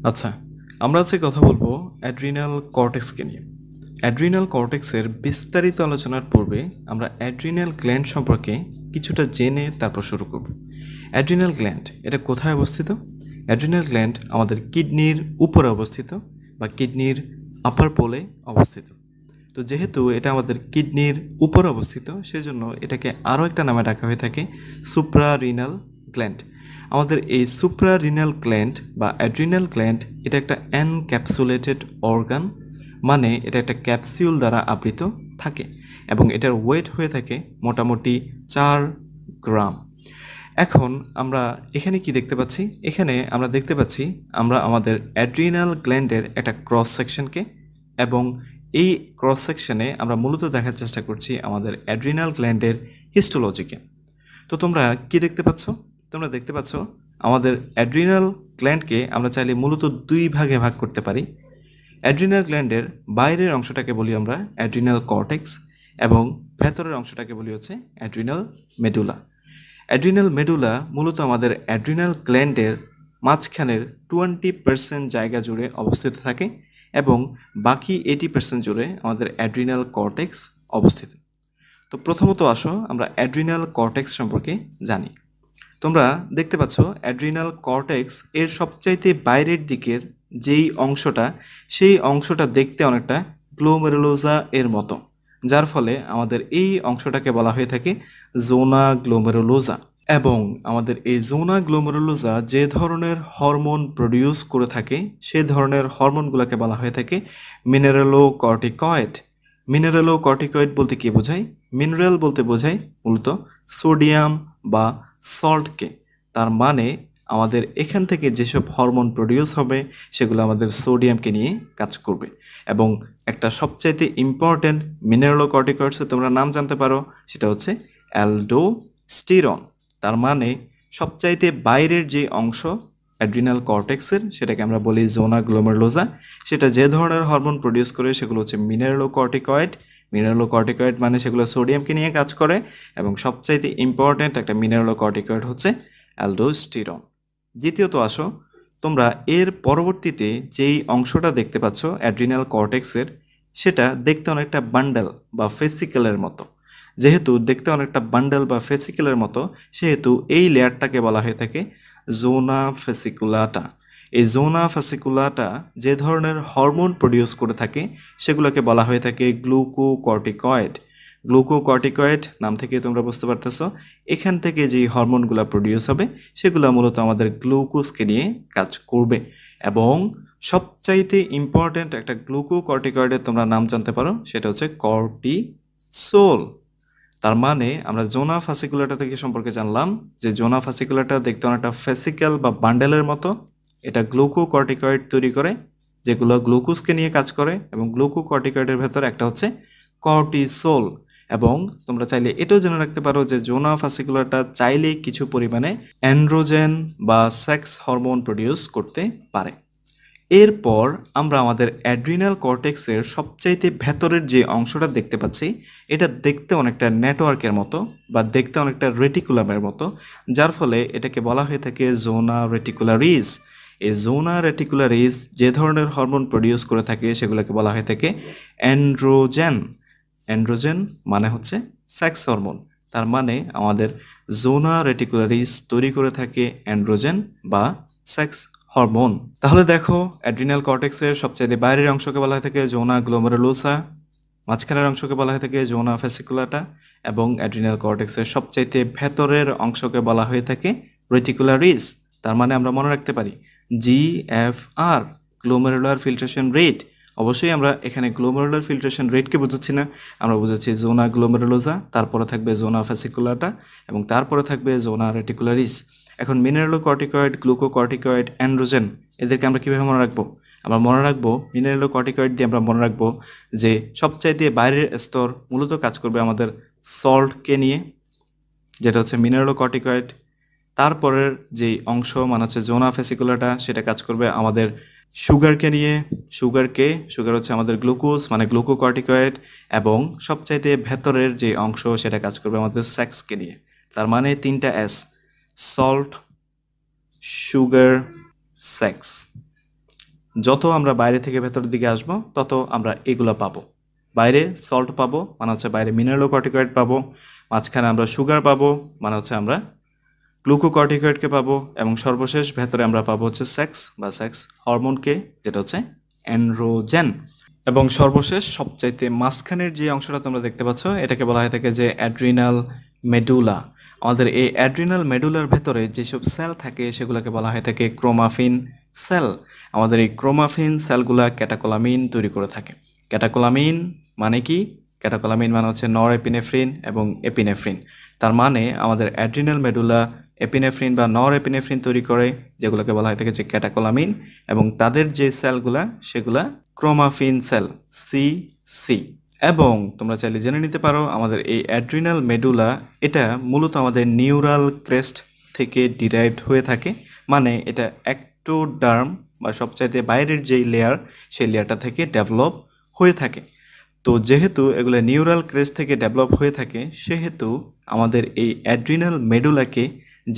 আচ্ছা, আমরা আজকে কথা বলবো অ্যাড্রিনাল কর্টেক্সকে নিয়ে। অ্যাড্রিনাল কর্টেক্সের বিস্তারিত আলোচনার পূর্বে আমরা অ্যাড্রিনাল গ্ল্যান্ড সম্পর্কে কিছুটা জেনে তারপর শুরু করব। অ্যাড্রিনাল গ্ল্যান্ড এটা কোথায় অবস্থিত? অ্যাড্রিনাল গ্ল্যান্ড আমাদের কিডনির উপরে অবস্থিত বা কিডনির আপার পোলে অবস্থিত। তো যেহেতু এটা আমাদের কিডনির উপরে অবস্থিত, সেজন্য এটাকে আরও একটা নামে ডাকা হয়ে থাকে সুপ্রারিনাল গ্ল্যান্ড। আমাদের এই সুপ্রারিনাল গ্ল্যান্ড বা অ্যাড্রিনাল গ্ল্যান্ড এটা একটা এনক্যাপসুলেটেড অর্গান, মানে এটা একটা ক্যাপসিউল দ্বারা আবৃত থাকে এবং এটার ওয়েট হয়ে থাকে মোটামুটি 4 গ্রাম। এখন আমরা এখানে কি দেখতে পাচ্ছি? এখানে আমরা দেখতে পাচ্ছি আমরা আমাদের অ্যাড্রিনাল গ্ল্যান্ডের একটা ক্রস সেকশনকে, এবং এই ক্রস সেকশনে আমরা মূলত দেখার চেষ্টা করছি আমাদের অ্যাড্রিনাল গ্ল্যান্ডের হিস্টোলজিকে। তো তোমরা কি দেখতে পাচ্ছ? তোমরা দেখতে পাচ্ছ আমাদের অ্যাড্রিনাল গ্ল্যান্ডকে আমরা চাইলে মূলত 2 ভাগে ভাগ করতে পারি। অ্যাড্রিনাল গ্ল্যান্ডের বাইরের অংশটাকে বলি আমরা অ্যাড্রিনাল কর্টেক্স, এবং ভেতরের অংশটাকে বলি হচ্ছে অ্যাড্রিনাল মেডুলা। অ্যাড্রিনাল মেডুলা মূলত আমাদের অ্যাড্রিনাল গ্ল্যান্ডের মাঝখানের 20% জায়গা জুড়ে অবস্থিত থাকে, এবং বাকি 80% জুড়ে আমাদের অ্যাড্রিনাল কর্টেক্স অবস্থিত। তো প্রথমত আসো আমরা অ্যাড্রিনাল কর্টেক্স সম্পর্কে জানি। তোমরা দেখতে পাচ্ছ অ্যাড্রিনাল কর্টেক্স এর সবচাইতে বাইরের দিকের যেই অংশটা, সেই অংশটা দেখতে অনেকটা গ্লোমেরুলোসা এর মতো, যার ফলে আমাদের এই অংশটাকে বলা হয়ে থাকে জোনা গ্লোমেরুলোসা। এবং আমাদের এই জোনা গ্লোমেরুলোসা যে ধরনের হরমোন প্রডিউস করে থাকে, সে ধরনের হরমোনগুলোকে বলা হয়ে থাকে মিনারেলোকর্টিকয়েড। মিনারেলোকর্টিকয়েড বলতে কি বোঝায়? মিনারেল বলতে বোঝায় মূলত সোডিয়াম বা সল্টকে। তার মানে আমাদের এখান থেকে যেসব হরমোন প্রডিউস হবে সেগুলো আমাদের সোডিয়ামকে নিয়ে কাজ করবে। এবং একটা সবচাইতে ইম্পর্ট্যান্ট মিনারেলোকর্টিকয়েডসে তোমরা নাম জানতে পারো, সেটা হচ্ছে অ্যালডোস্টেরন। তার মানে সবচাইতে বাইরের যে অংশ অ্যাড্রিনাল কর্টেক্সের, সেটাকে আমরা বলি জোনা গ্লোমেরুলোসা। সেটা যে ধরনের হরমোন প্রডিউস করে সেগুলো হচ্ছে মিনারেলোকর্টিকয়েড। মিনারেলোকর্টিকয়েড মানে সেগুলো সোডিয়ামকে নিয়ে কাজ করে, এবং সবচাইতে ইম্পর্ট্যান্ট একটা মিনারেলোকর্টিকয়েড হচ্ছে অ্যালডোস্টেরন। দ্বিতীয়ত আসো, তোমরা এর পরবর্তীতে যেই অংশটা দেখতে পাচ্ছ অ্যাড্রিনাল কর্টেক্সের, সেটা দেখতে অনেকটা বান্ডেল বা ফেসিকেলের মতো। যেহেতু দেখতে অনেকটা বান্ডেল বা ফেসিকেলের মতো, সেহেতু এই লেয়ারটাকে বলা হয়ে থাকে জোনা ফেসিকুলাটা। এই জোনা ফেসিকুলাটা যে ধরনের হরমোন প্রডিউস করে থাকে সেগুলোকে বলা হয়ে থাকে গ্লুকোকর্টিকয়েড। গ্লুকোকর্টিকয়েড নাম থেকে তোমরা বুঝতে পারতেছো, এখান থেকে যেই হরমোনগুলো প্রডিউস হবে সেগুলো মূলত আমাদের গ্লুকোজকে নিয়ে কাজ করবে। এবং সবচাইতে ইম্পর্ট্যান্ট একটা গ্লুকোকর্টিকয়েডের তোমরা নাম জানতে পারো, সেটা হচ্ছে কর্টিসোল। তার মানে আমরা জোনা ফাসিকুলাটা থেকে সম্পর্কে জানলাম যে জোনা ফাসিকুলাটা দেখতে অনেকটা ফেসিক্যাল বা বান্ডেলের মতো। এটা গ্লুকোকর্টিকয়েড তৈরি করে, যেগুলো গ্লুকোজকে নিয়ে কাজ করে, এবং গ্লুকোকর্টিকয়েডের ভেতর একটা হচ্ছে কর্টিসোল। এবং তোমরা চাইলে এটাও জেনে রাখতে পারো যে জোনা ফাসিকুলাটা চাইলেই কিছু পরিমাণে অ্যান্ড্রোজেন বা সেক্স হরমোন প্রডিউস করতে পারে। এরপর আমরা আমাদের অ্যাড্রিনাল কর্টেক্সের সবচাইতে ভেতরের যে অংশটা দেখতে পাচ্ছি, এটা দেখতে অনেকটা নেটওয়ার্কের মতো বা দেখতে অনেকটা রেটিকুলামের মতো, যার ফলে এটাকে বলা হয়ে থাকে জোনা রেটিকুলারিস। এই জোনা রেটিকুলারিস যে ধরনের হরমোন প্রডিউস করে থাকে সেগুলোকে বলা হয়ে থাকে অ্যান্ড্রোজেন। অ্যান্ড্রোজেন মানে হচ্ছে সেক্স হরমোন। তার মানে আমাদের জোনা রেটিকুলারিস তৈরি করে থাকে অ্যান্ড্রোজেন বা সেক্স হরমোন। তাহলে দেখো, অ্যাড্রিনাল কর্টেক্সের সবচাইতে বাইরের অংশকে বলা হয়ে থাকে জোনা গ্লোমেরুলোসা, মাঝখানের অংশকে বলা হয়ে থাকে জোনা ফেসিকুলাটা, এবং অ্যাড্রিনাল কর্টেক্সের সবচাইতে ভেতরের অংশকে বলা হয়ে থাকে রেটিকুলারিস। তার মানে আমরা মনে রাখতে পারি GFR, গ্লোমেরুলার ফিল্ট্রেশন রেট। অবশ্যই আমরা এখানে গ্লোমেরুলার ফিল্ট্রেশন রেটকে বুঝাচ্ছি না, আমরা বুঝাচ্ছি জোনা গ্লোমেরুলোসা, তারপরে থাকবে জোনা ফেসিকুলাটা, এবং তারপরে থাকবে জোনা রেটিকুলারিস। এখন মিনারেলোকর্টিকয়েড, গ্লুকোকর্টিকয়েড, অ্যান্ড্রোজেন, এদেরকে আমরা কীভাবে মনে রাখবো? আমরা মনে রাখবো মিনারেলোকর্টিকয়েড দিয়ে আমরা মনে রাখবো যে সবচাইতে বাইরের স্তর মূলত কাজ করবে আমাদের সল্টকে নিয়ে, যেটা হচ্ছে মিনারেলোকর্টিকয়েড। তারপরের যেই অংশ মানে হচ্ছে জোনা ফেসিকুলাটা, সেটা কাজ করবে আমাদের সুগারকে নিয়ে। সুগার হচ্ছে আমাদের গ্লুকোজ মানে গ্লুকোকর্টিকয়েড। এবং সবচাইতে ভেতরের যে অংশ সেটা কাজ করবে আমাদের সেক্সকে নিয়ে। তার মানে 3টা S: সল্ট, সুগার, সেক্স। যত আমরা বাইরে থেকে ভেতরের দিকে আসবো তত আমরা এগুলো পাবো। বাইরে সল্ট পাবো, মানে হচ্ছে বাইরে মিনারেলোকর্টিকয়েড পাবো, মাঝখানে আমরা সুগার পাবো, মানে হচ্ছে আমরা গ্লুকোকর্টিকয়েডকে পাবো, এবং সর্বশেষ ভেতরে আমরা পাবো হচ্ছে সেক্স বা সেক্স হরমোনকে, যেটা হচ্ছে অ্যান্ড্রোজেন। এবং সর্বশেষ সবচাইতে মাঝখানের যে অংশটা তোমরা দেখতে পাচ্ছ, এটাকে বলা হয়ে থাকে যে অ্যাড্রিনাল মেডুলা। আমাদের এই অ্যাড্রিনাল মেডুলার ভেতরে যেসব সেল থাকে সেগুলোকে বলা হয়ে থাকে ক্রোমাফিন সেল। আমাদের এই ক্রোমাফিন সেলগুলা ক্যাটাকোলামিন তৈরি করে থাকে। ক্যাটাকোলামিন মানে কি? ক্যাটাকোলামিন মানে হচ্ছে নর এপিনেফ্রিন এবং এপিনেফ্রিন। তার মানে আমাদের অ্যাড্রিনাল মেডুলা এপিনেফ্রিন বা নর এপিনেফ্রিন তৈরি করে, যেগুলোকে বলা হয়ে থাকে যে ক্যাটাকোলামিন, এবং তাদের যে সেলগুলা সেগুলা ক্রোমাফিন সেল, সি। এবং তোমরা চাইলে জেনে নিতে পারো আমাদের এই অ্যাড্রিনাল মেডুলা এটা মূলত আমাদের নিউরাল ক্রেস্ট থেকে ডিরাইভড হয়ে থাকে। মানে এটা অ্যাক্টোডার্ম বা সবচাইতে বাইরের যেই লেয়ার, সেই লেয়ারটা থেকে ডেভেলপ হয়ে থাকে। তো যেহেতু এগুলো নিউরাল ক্রেস্ট থেকে ডেভেলপ হয়ে থাকে, সেহেতু আমাদের এই অ্যাড্রিনাল মেডুলাকে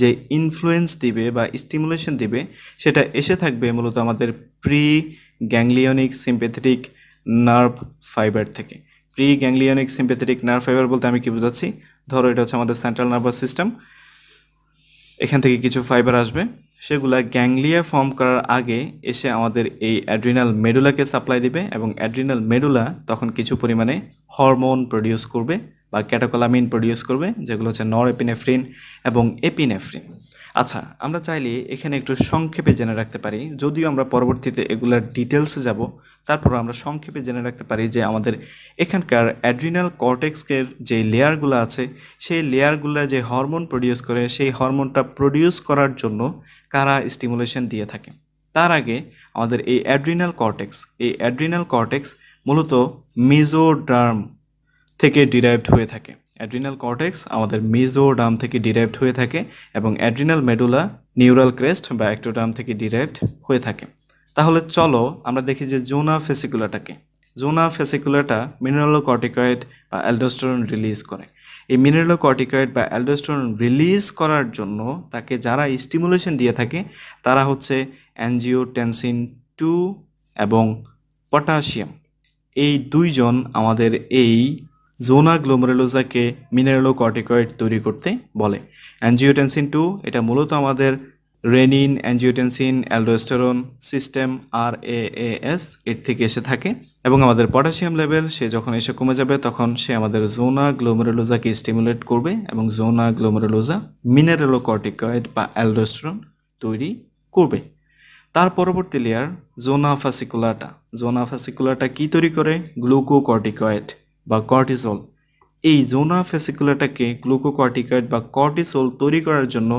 যে ইনফ্লুয়েন্স দিবে বা স্টিমুলেশন দিবে, সেটা এসে থাকবে মূলত আমাদের প্রি গ্যাংলিয়নিক সিম্প্যাথেটিক নার্ভ ফাইবার থেকে। প্রি গ্যাংলিয়নিক সিম্প্যাথেটিক নার্ভ ফাইবার বলতে আমি কি বোঝাচ্ছি? ধরো এটা হচ্ছে আমাদের সেন্ট্রাল নার্ভাস সিস্টেম, এখান থেকে কিছু ফাইবার আসবে, সেগুলা গ্যাংলিয়া ফর্ম করার আগে এসে আমাদের এই অ্যাড্রিনাল মেডুলাকে সাপ্লাই দিবে, এবং অ্যাড্রিনাল মেডুলা তখন কিছু পরিমাণে হরমোন প্রডিউস করবে বা ক্যাটাকোলামিন প্রডিউস করবে, যেগুলো হচ্ছে নর এপিনেফ্রিন এবং এপিনেফ্রিন। আচ্ছা, আমরা চাইলে এখানে একটু সংক্ষেপে জেনে রাখতে পারি, যদিও আমরা পরবর্তীতে এগুলার ডিটেলসে যাব, তারপর আমরা সংক্ষেপে জেনে রাখতে পারি যে আমাদের এখানকার অ্যাড্রিনাল কর্টেক্সের যে লেয়ারগুলো আছে, সেই লেয়ারগুলো যে হরমোন প্রডিউস করে, সেই হরমোনটা প্রডিউস করার জন্য কারা স্টিমুলেশন দিয়ে থাকে। তার আগে আমাদের এই অ্যাড্রিনাল কর্টেক্স মূলত মেজোডার্ম থেকে ডিরাইভড হয়ে থাকে। অ্যাড্রিনাল কর্টেক্স আমাদের মেজোডার্ম থেকে ডিরাইভড হয়ে থাকে, এবং অ্যাড্রিনাল মেডুলা নিউরাল ক্রেস্ট বা অ্যাক্টোডার্ম থেকে ডিরাইভড হয়ে থাকে। তাহলে চলো আমরা দেখি যে জোনা ফেসিকুলাটাকে। জোনা ফেসিকুলাটা মিনারেলোকর্টিকয়েড বা অ্যালডোস্টেরন রিলিজ করে। এই মিনারেলোকর্টিকয়েড বা অ্যালডোস্টেরন রিলিজ করার জন্য তাকে যারা স্টিমুলেশন দিয়ে থাকে তারা হচ্ছে অ্যাঞ্জিওটেনসিন 2 এবং পটাশিয়াম। এই দুইজন আমাদের এই জোনা গ্লোমেরুলোজাকে মিনারেলোকর্টিকয়েড তৈরি করতে বলে। অ্যাঞ্জিওটেনসিন 2 এটা মূলত আমাদের renin angiotensin aldosterone system RAAS এর থেকে এসে থাকে, এবং আমাদের পটাশিয়াম লেভেল সে যখন এসে কমে যাবে তখন সে আমাদের জোনা গ্লোমেরুলোজাকে স্টিমুলেট করবে, এবং জোনা গ্লোমেরুলোজা মিনারেলোকর্টিকয়েড বা অ্যালডোস্টেরন তৈরি করবে। তার পরবর্তী লেয়ার জোনা ফাসিকুলাটা। জোনা ফাসিকুলাটা কি তৈরি করে? গ্লুকোকর্টিকয়েড বা কর্টিসল। এই জোনা ফেসিকুলাটাকে গ্লুকোকর্টিকয়েড বা কর্টিসল তৈরি করার জন্য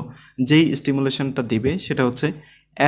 যেই স্টিমুলেশনটা দিবে সেটা হচ্ছে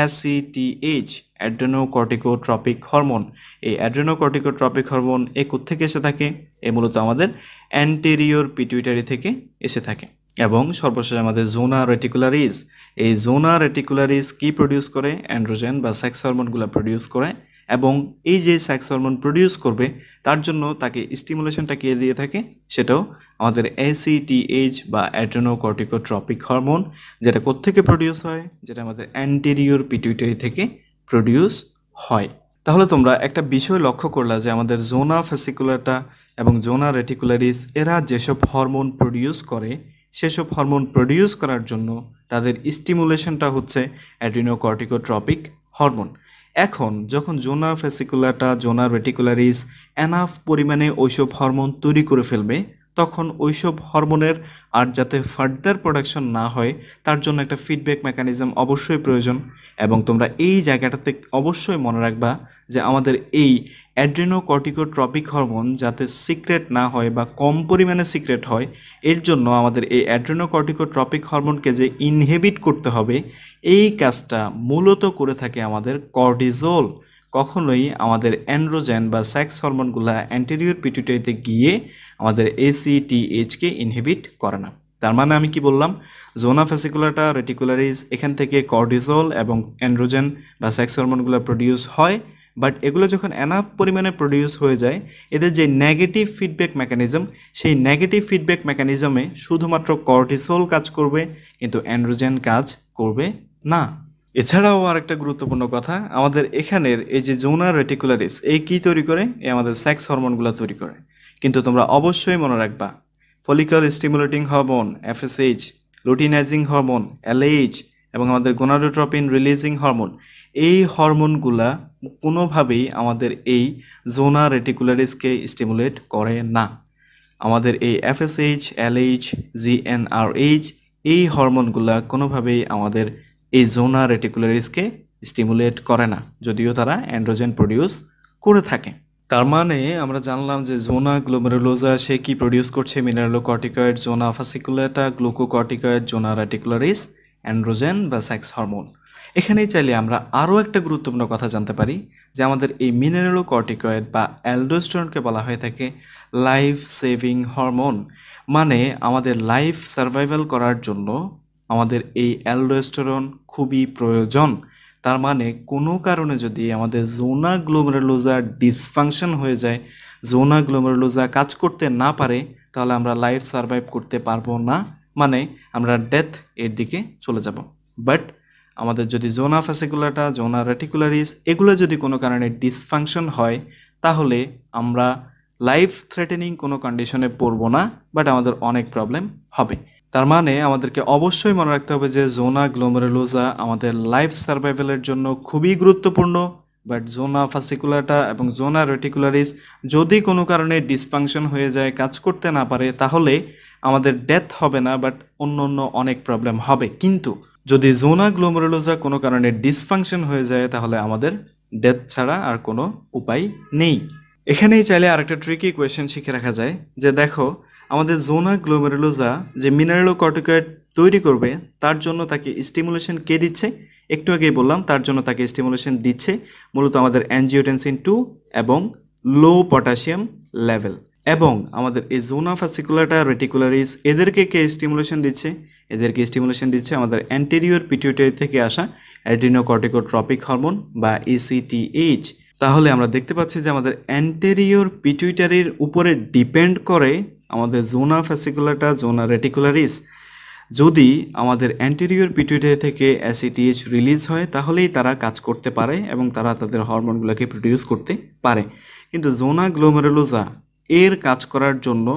ACTH, অ্যাড্রেনোকর্টিকোট্রপিক হরমোন। এই অ্যাড্রেনোকর্টিকোট্রপিক হরমোন এ কোত্থেকে এসে থাকে? এ মূলত আমাদের অ্যান্টেরিয়র পিটুইটারি থেকে এসে থাকে। এবং সর্বশেষ আমাদের জোনা রেটিকুলারিস। এই জোনা রেটিকুলারিস কি প্রডিউস করে? অ্যান্ড্রোজেন বা সেক্স হরমোনগুলো প্রডিউস করে, এবং এই যে সেক্স হরমোন প্রডিউস করবে তার জন্য তাকে স্টিমুলেশনটা কে দিয়ে থাকে? সেটাও আমাদের ACTH বা অ্যাড্রেনোকর্টিকোট্রপিক হরমোন, যেটা কোত্থেকে প্রডিউস হয়? যেটা আমাদের অ্যান্টেরিয়র পিটুইটারি থেকে প্রডিউস হয়। তাহলে তোমরা একটা বিষয় লক্ষ্য করলা যে আমাদের জোনা ফেসিকুলাটা এবং জোনা রেটিকুলারিস এরা যেসব হরমোন প্রডিউস করে, সেসব হরমোন প্রডিউস করার জন্য তাদের স্টিমুলেশনটা হচ্ছে অ্যাড্রিনোকর্টিকোট্রপিক হরমোন। এখন যখন জোনা ফেসিকুলাটা জোনা রেটিকুলারিস এনাফ পরিমাণে ওইসব হরমোন তৈরি করে ফেলবে, তখন ওইসব হরমোনের আর যাতে ফার্দার প্রোডাকশন না হয় তার জন্য একটা ফিডব্যাক মেকানিজম অবশ্যই প্রয়োজন। এবং তোমরা এই জায়গাটাতে অবশ্যই মনে রাখবা যে আমাদের এই অ্যাড্রেনোকর্টিকোট্রপিক হরমোন যাতে সিক্রেট না হয় বা কম পরিমাণে সিক্রেট হয়, এর জন্য আমাদের এই অ্যাড্রেনোকর্টিকোট্রপিক হরমোনকে যে ইনহিবিট করতে হবে, এই কাজটা মূলত করে থাকে আমাদের কর্টিসল। কখনোই আমাদের অ্যান্ড্রোজেন বা সেক্স হরমোনগুলো অ্যান্টেরিয়র পিটুইটারিতে গিয়ে আমাদের ACTHকে ইনহিবিট করে না। তার মানে আমি কি বললাম? জোনা ফেসিকুলাটা রেটিকুলারিস এখান থেকে কর্টিসল এবং অ্যান্ড্রোজেন বা সেক্স হরমোনগুলো প্রডিউস হয়, বাট এগুলো যখন এনাফ পরিমাণে প্রডিউস হয়ে যায়, এদের যে নেগেটিভ ফিডব্যাক মেকানিজম, সেই নেগেটিভ ফিডব্যাক মেকানিজমে শুধুমাত্র কর্টিসল কাজ করবে, কিন্তু অ্যান্ড্রোজেন কাজ করবে না। এছাড়াও আরেকটা গুরুত্বপূর্ণ কথা, আমাদের এখানের এই যে জোনা রেটিকুলারিস এই কী তৈরি করে? এই আমাদের সেক্স হরমোনগুলো তৈরি করে। কিন্তু তোমরা অবশ্যই মনে রাখবা, follicle stimulating hormone FSH, luteinising hormone LH এবং আমাদের গোনাডোট্রপিন রিলিজিং হরমোন, এই হরমোনগুলা কোনোভাবেই আমাদের এই জোনা রেটিকুলারিসকে স্টিমুলেট করে না। আমাদের এই এফএসএইচ, এলএইচ, জিএনআরএইচ এই হরমোনগুলা কোনোভাবেই আমাদের এই জোনা রেটিকুলারিসকে স্টিমুলেট করে না, যদিও তারা অ্যান্ড্রোজেন প্রডিউস করে থাকে। তার মানে আমরা জানলাম যে জোনা গ্লোমেরুলোজা সে কি প্রডিউস করছে? মিনারেলোকর্টিকয়েড, জোনা ফাসিকুলাটা, গ্লুকোকর্টিকয়েড, জোনা রেটিকুলারিস, অ্যান্ড্রোজেন বা সেক্স হরমোন। এখানেই চাইলে আমরা আরও একটা গুরুত্বপূর্ণ কথা জানতে পারি যে আমাদের এই মিনারেলোকর্টিকয়েড বা অ্যালডোস্টেরনকে বলা হয়ে থাকে লাইফ সেভিং হরমোন। মানে আমাদের লাইফ সার্ভাইভাল করার জন্য আমাদের এই অ্যালডোস্টেরন খুবই প্রয়োজন। তার মানে কোনো কারণে যদি আমাদের জোনা গ্লোমেরুলোজা ডিসফাংশন হয়ে যায়, জোনা গ্লোমেরুলোজা কাজ করতে না পারে, তাহলে আমরা লাইফ সার্ভাইভ করতে পারবো না, মানে আমরা ডেথ এর দিকে চলে যাব। বাট আমাদের যদি জোনা ফাসিকুলাটা, জোনা রেটিকুলারিস এগুলো যদি কোনো কারণে ডিসফাংশন হয়, তাহলে আমরা লাইফ থ্রেটেনিং কোনো কন্ডিশনে পড়বো না, বাট আমাদের অনেক প্রবলেম হবে। তার মানে আমাদেরকে অবশ্যই মনে রাখতে হবে যে জোনা গ্লোমেরুলোজা আমাদের লাইফ সার্ভাইভালের জন্য খুবই গুরুত্বপূর্ণ। বাট জোনা ফাসিকুলাটা এবং জোনা রেটিকুলারিস যদি কোনো কারণে ডিসফাংশন হয়ে যায়, কাজ করতে না পারে, তাহলে আমাদের ডেথ হবে না, বাট অন্য অনেক প্রবলেম হবে। কিন্তু যদি জোনা গ্লোমেরুলোজা কোনো কারণে ডিসফাংশন হয়ে যায়, তাহলে আমাদের ডেথ ছাড়া আর কোনো উপায় নেই। এখানেই চাইলে আরেকটা ট্রিকি কোয়েশ্চেন শিখে রাখা যায় যে দেখো, আমাদের জোনা গ্লোমেরুলোজা যে মিনারেলোকর্টিকয়েড তৈরি করবে, তার জন্য তাকে স্টিমুলেশন কে দিচ্ছে? একটু আগেই বললাম, তার জন্য তাকে স্টিমুলেশন দিচ্ছে মূলত আমাদের অ্যাঞ্জিওটেনসিন 2 এবং লো পটাশিয়াম লেভেল। এবং আমাদের এই জোনা ফাসিকুলাটা, রেটিকুলারিস এদেরকে কে স্টিমুলেশন দিচ্ছে? এদেরকে স্টিমুলেশন দিচ্ছে আমাদের অ্যান্টেরিয়র পিটুইটারি থেকে আসা অ্যাড্রিনোকর্টিকোট্রপিক হরমোন বা ACTH। তাহলে আমরা দেখতে পাচ্ছি যে আমাদের অ্যান্টেরিয়র পিটুইটারির উপরে ডিপেন্ড করে আমাদের জোনা ফাসিকুলাটা, জোনা রেটিকুলারিস। যদি আমাদের অ্যান্টেরিয়র পিটুইটারি থেকে ACTH রিলিজ হয়, তাহলেই তারা কাজ করতে পারে এবং তারা তাদের হরমোনগুলোকে প্রডিউস করতে পারে। কিন্তু জোনা গ্লোমেরুলোজা এর কাজ করার জন্য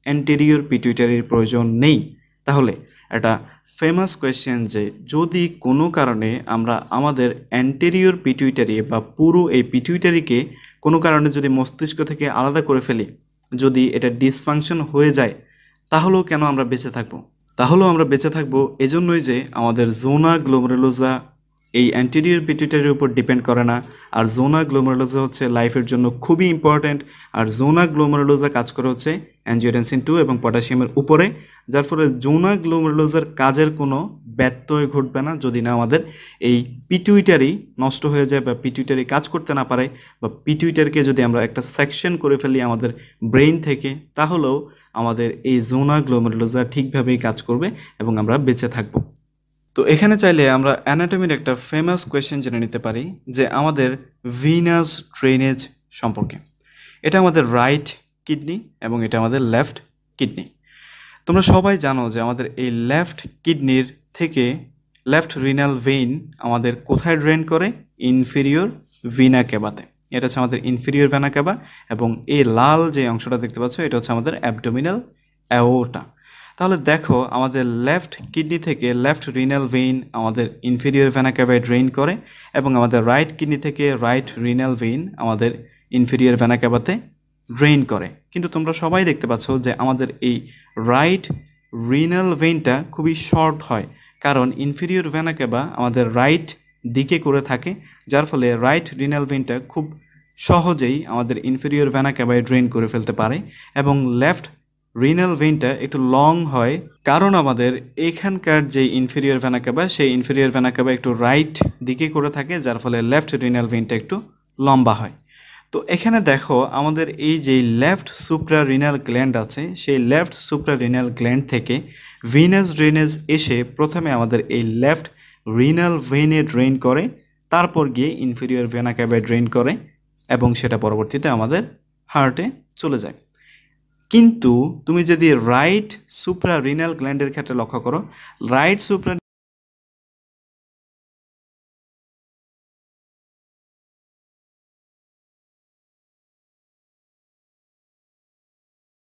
অ্যান্টেরিয়র পিটুইটারির প্রয়োজন নেই। তাহলে একটা ফেমাস কোয়েশ্চেন যে যদি কোনো কারণে আমরা আমাদের অ্যান্টেরিয়র পিটুইটারি বা পুরো এই পিটুইটারিকে কোনো কারণে যদি মস্তিষ্ক থেকে আলাদা করে ফেলি, যদি এটা ডিসফাংশন হয়ে যায়, তাহলেও কেন আমরা বেঁচে থাকবো? তাহলেও আমরা বেঁচে থাকবো এজন্যই যে আমাদের জোনা গ্লোমেরুলোজা এই অ্যান্টেরিয়র পিটুইটারির উপর ডিপেন্ড করে না। আর জোনা গ্লোমেরুলোজা হচ্ছে লাইফের জন্য খুবই ইম্পর্ট্যান্ট। আর জোনা গ্লোমেরুলোজা কাজ করে হচ্ছে অ্যাঞ্জিওটেনসিন 2 এবং পটাশিয়ামের উপরে, যার ফলে জোনা গ্লোমেরুলোজার কাজের কোনো ব্যত্যয় ঘটবে না যদি না আমাদের এই পিটুইটারি নষ্ট হয়ে যায় বা পিটুইটারি কাজ করতে না পারে, বা পিটুইটারিকে যদি আমরা একটা সেকশন করে ফেলি আমাদের ব্রেইন থেকে, তাহলেও আমাদের এই জোনা গ্লোমেরুলোজা ঠিকভাবেই কাজ করবে এবং আমরা বেঁচে থাকব। তো এখানে চাইলে আমরা অ্যানাটমির একটা ফেমাস কোয়েশ্চেন জেনে নিতে পারি যে আমাদের ভিনাস ড্রেনেজ সম্পর্কে। এটা আমাদের রাইট কিডনি এবং এটা আমাদের লেফট কিডনি। তোমরা সবাই জানো যে আমাদের এই লেফট কিডনির থেকে লেফট রিনাল ভেইন আমাদের কোথায় ড্রেন করে? ইনফেরিয়র ভিনা ক্যাভাতে। এটা হচ্ছে আমাদের ইনফেরিয়র ভেনা ক্যাভা এবং এই লাল যে অংশটা দেখতে পাচ্ছ এটা হচ্ছে আমাদের অ্যাবডোমিনাল অ্যাওর্টা। তাহলে দেখো, আমাদের লেফট কিডনি থেকে লেফট রিনাল ভেইন আমাদের ইনফেরিয়র ভেনা ক্যাভায় ড্রেন করে এবং আমাদের রাইট কিডনি থেকে রাইট রিনাল ভেইন আমাদের ইনফেরিয়র ভেনা ক্যাভাতে ড্রেন করে। কিন্তু তোমরা সবাই দেখতে পাচ্ছ যে আমাদের এই রাইট রিনাল ভেইনটা খুবই শর্ট হয়, কারণ ইনফেরিয়র ভেনা ক্যাভা আমাদের রাইট দিকে করে থাকে, যার ফলে রাইট রিনাল ভেইনটা খুব সহজেই আমাদের ইনফেরিয়র ভেনা ক্যাভায় ড্রেন করে ফেলতে পারে এবং লেফট রিনাল ভেইনটা একটু লং হয়, কারণ আমাদের এখানকার যে ইনফেরিয়র ভেনা ক্যাভা সেই ইনফেরিয়র ভেনা ক্যাভা একটু রাইট দিকে করে থাকে, যার ফলে লেফট রিনাল ভেইনটা একটু লম্বা হয়। তো এখানে দেখো, আমাদের এই যে লেফট সুপ্রারিনাল গ্ল্যান্ড আছে, সেই লেফট সুপ্রারিনাল গ্ল্যান্ড থেকে ভিনাস ড্রেনেজ এসে প্রথমে আমাদের এই লেফট রিনাল ভেইনে ড্রেন করে, তারপর গিয়ে ইনফেরিয়র ভেনা ক্যাভায় ড্রেন করে এবং সেটা পরবর্তীতে আমাদের হার্টে চলে যায়। কিন্তু তুমি যদি রাইট সুপ্রারিনাল গ্ল্যান্ডের ক্ষেত্রে লক্ষ্য করো, রাইট সুপ্রা